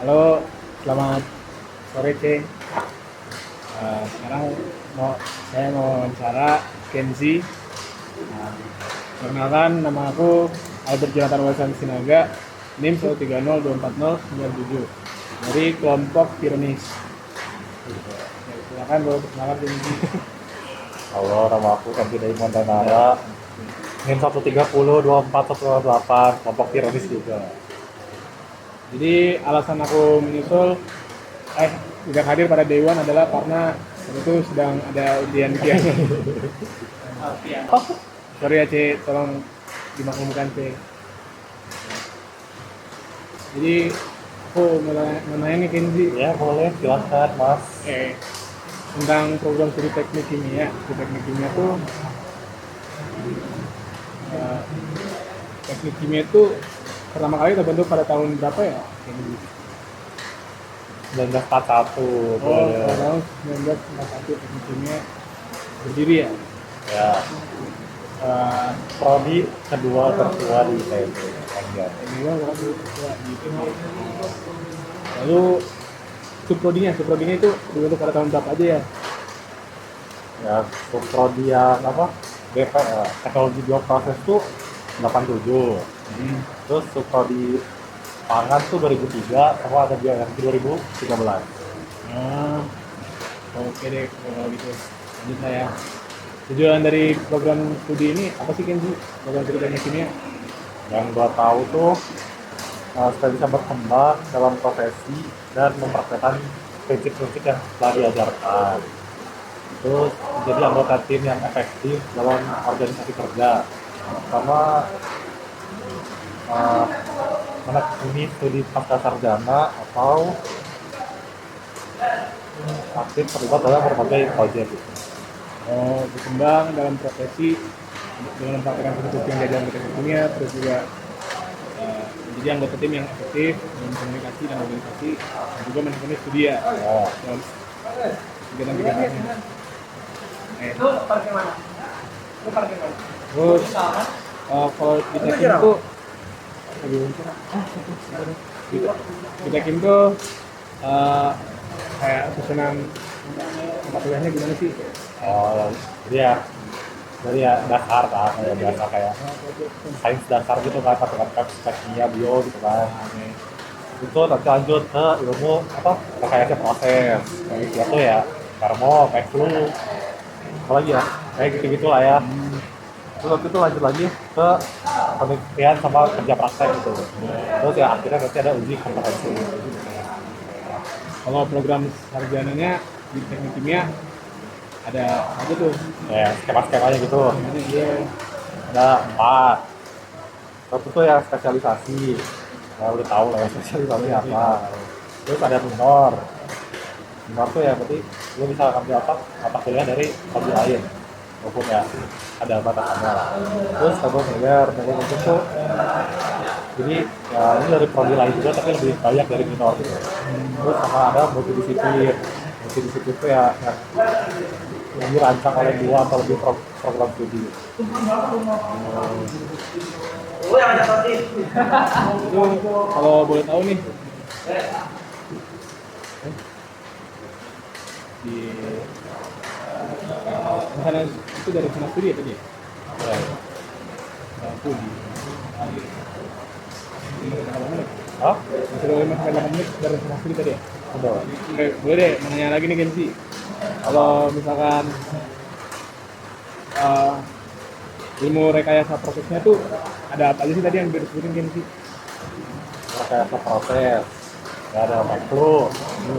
Halo, selamat sore C. Sekarang saya mau wawancara Kenzi. Nah, perkenalkan, nama aku Albert Jonathan Wasan Sinaga, NIM 130240977 dari kelompok Tironis. Ya, silakan boleh perkenalkan Kenzi. Halo, nama aku Kenzi dari Mondanara. NIM 1302418, kelompok Tironis juga. Jadi alasan aku menyusul tidak hadir pada Dewan adalah karena waktu itu sedang ada ujian kias. Sorry ya C, tolong dimaklumkan C. Jadi aku mau nanya nih Kenzi, Ya, boleh, silahkan Mas. tentang program studi teknik kimia. Studi teknik kimia tuh eh, teknik kimia itu pertama kali terbentuk pada tahun berapa ya? Kenzi? 1941, Oh, boleh. pada tahun 1941 teknik kimia berdiri ya. Ya, Eh, prodi kedua tertua di ITB. Enggak. ini kan orang tua di ITB. Lalu subprodinya itu dibentuk pada tahun berapa aja ya? Ya, prodi yang apa? BPL, teknologi bioproses tuh 87. Terus prodi pangan tuh 2003, sama ada dia yang 2013. Ah, oke deh kalau gitu. Lanjut saya. Tujuan dari program studi ini apa sih Kenzi? Program studi teknik kimia? Yang gua tahu tuh supaya bisa berkembang dalam profesi dan mempraktekkan prinsip-prinsip yang telah diajarkan. Terus menjadi anggota tim yang efektif dalam organisasi kerja, sama uh, menekuni studi pasca sarjana atau aktif terlibat dalam berbagai proyek. Gitu. Oh, berkembang dalam profesi dengan mempraktikkan prinsip yang diajarkan teknik kimia, terus juga menjadi anggota tim yang efektif dalam komunikasi dan organisasi, dan juga menekuni studi ya Ya, dalam kegiatan-kegiatannya. Itu parkir mana? Itu parkir mana? Terus kalau di Tekim tuh di, di Tekim tuh eh, kayak susunan mata kuliahnya gimana sih? oh, jadi ya dari ya dasar kan, kayak biasa kayak sains dasar gitu kan, pakai kimia bio gitu kan. Itu nanti lanjut ke ilmu apa rekayasa proses kayak gitu ya, termo kayak flu apa lagi ya, kayak gitu gitu lah ya. Terus waktu itu lanjut lagi ke penelitian sama kerja praktek gitu. Terus ya akhirnya nanti ada uji kompetensi. Kalau program sarjananya di teknik kimia ada apa tuh? Ya skema-skemanya gitu Gimana dia? ada 4. Satu tuh yang spesialisasi, ya udah tahu lah ya spesialisasi apa. Terus ada minor. Minor tuh ya berarti lu bisa ambil apa mata kuliah dari prodi lain, maupun ya ada batasannya lah. Terus double major itu jadi ya ini dari prodi lain juga tapi lebih banyak dari minor gitu. Terus sama ada multidisiplin. Multidisiplin itu ya yang dirancang oleh 2 atau lebih program studi. Oh, yang ada tadi. Itu kalau boleh tahu nih di misalnya itu dari sana studi ya tadi ya? Ya. Aku di berapa menit? Hah? Masih ada 5 sampai 8 menit dari sana studi tadi ya? Betul. Oke, boleh deh menanya lagi nih Kenzi. Kalau misalkan eh, ilmu rekayasa prosesnya tuh ada apa aja sih tadi yang disebutin Kenzi? Rekayasa proses, ya ada makro,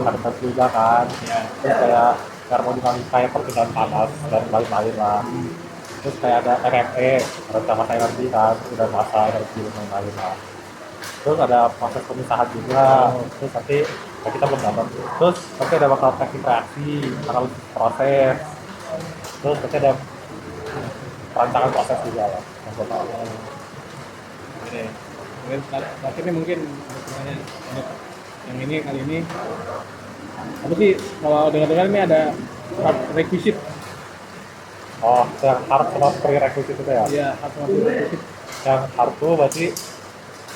ada tes juga kan, terus kayak termodinamika yang perpindahan panas dan lain-lain lah. Terus kayak ada RME, rencana energi kan, udah masa energi dan lain-lain lah. Terus ada proses pemisahan juga, terus nanti ya kita belum dapat. Terus nanti ada bakal teknik reaksi, analisis proses, terus nanti ada perancangan proses juga lah. Yang gue tahu. Oke. Kemudian terakhir nih mungkin ada pertanyaan untuk yang ini kali ini apa sih kalau dengar-dengar ini ada hard requisite Oh, yang hard sama prerequisite itu ya? ya hard sama requisite Yang hard tuh berarti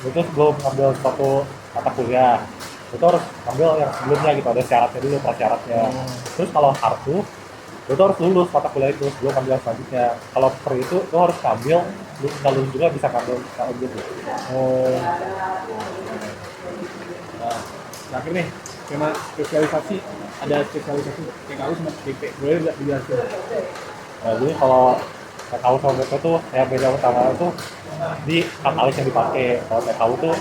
itu sebelum ngambil suatu mata kuliah itu harus ambil yang sebelumnya gitu, ada syaratnya dulu, prasyaratnya. Terus kalau kartu itu harus lulus mata kuliah itu sebelum ambil yang selanjutnya. Kalau per itu lo harus ambil, lu nggak lulus juga bisa ngambil gitu. Oh. Nah, terakhir nih, tema spesialisasi, ada spesialisasi TKU sama BP, boleh nggak dijelasin? Nah, jadi kalau TKU sama BP tuh yang beda utama itu di katalis yang dipakai. Kalau TKU tuh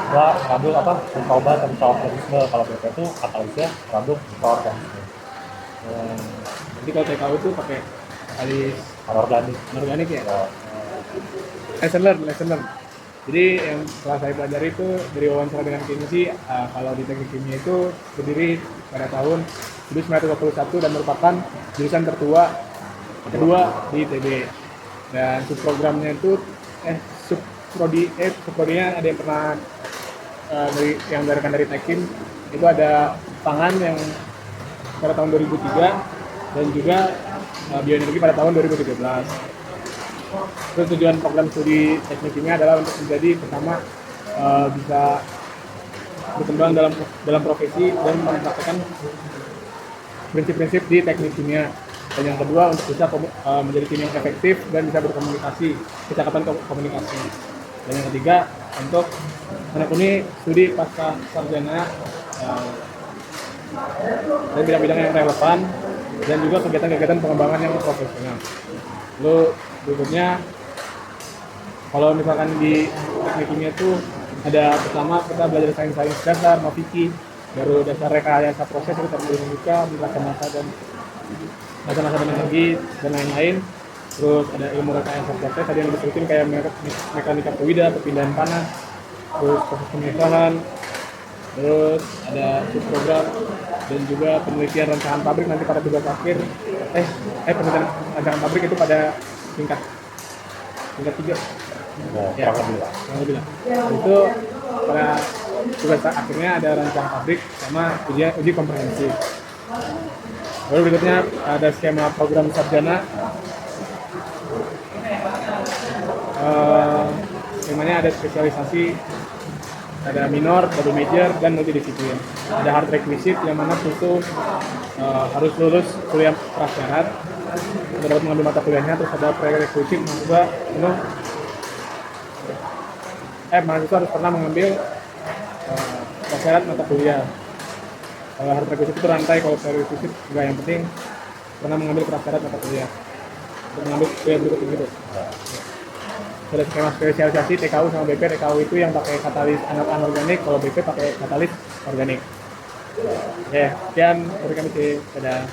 gua ngambil apa, mencoba tentang organisme. Kalau BP tuh katalisnya ngambil tentang organisme Jadi kalau TKU tuh pakai katalis anorganik. organik ya? Ya, Lesson learn. Jadi yang setelah saya pelajari itu dari wawancara dengan kimisi, kalau di teknik kimia itu berdiri pada tahun 1921 dan merupakan jurusan tertua kedua di ITB. Dan subprogramnya itu subprodinya ada yang pernah yang dari Tekim itu ada pangan yang pada tahun 2003 dan juga bioenergi pada tahun 2013. Terus tujuan program studi teknik kimia adalah untuk menjadi pertama bisa berkembang dalam profesi dan mempraktekkan prinsip-prinsip di teknik kimia. Dan yang kedua untuk bisa menjadi tim yang efektif dan bisa berkomunikasi, kecakapan komunikasi. Dan yang ketiga untuk menekuni studi pasca sarjana dan bidang-bidang yang relevan dan juga kegiatan-kegiatan pengembangan yang profesional. Lalu berikutnya, kalau misalkan di teknik kimia itu ada pertama kita belajar sains dasar, mafiki, baru dasar rekayasa proses, termodinamika, masa dan masa-masa dan energi dan lain-lain. Terus ada ilmu rekayasa proses, tadi yang disebutin kayak mekanika fluida, perpindahan panas, terus proses pemisahan, terus ada subprogram dan juga penelitian rancangan pabrik nanti pada tugas akhir. Penelitian rancangan pabrik itu pada tingkat 3. Ya, kurang lebih lah. Itu pada tugas akhirnya ada rancangan pabrik sama uji komprehensif. Lalu berikutnya ada skema program sarjana. Skemanya ada spesialisasi, ada minor, double major, dan multidisiplin. Ada hard requisite yang mana itu harus lulus kuliah prasyarat untuk dapat mengambil mata kuliahnya. Terus ada prerequisite mahasiswa harus pernah mengambil prasyarat mata kuliah. Kalau hard requisite itu rantai, kalau prerequisite enggak, yang penting pernah mengambil prasyarat mata kuliah untuk mengambil kuliah berikut gitu. Ada skema spesialisasi TKU sama BP. TKU itu yang pakai katalis anorganik, kalau BP pakai katalis organik. Sekian dari kami. Dadah.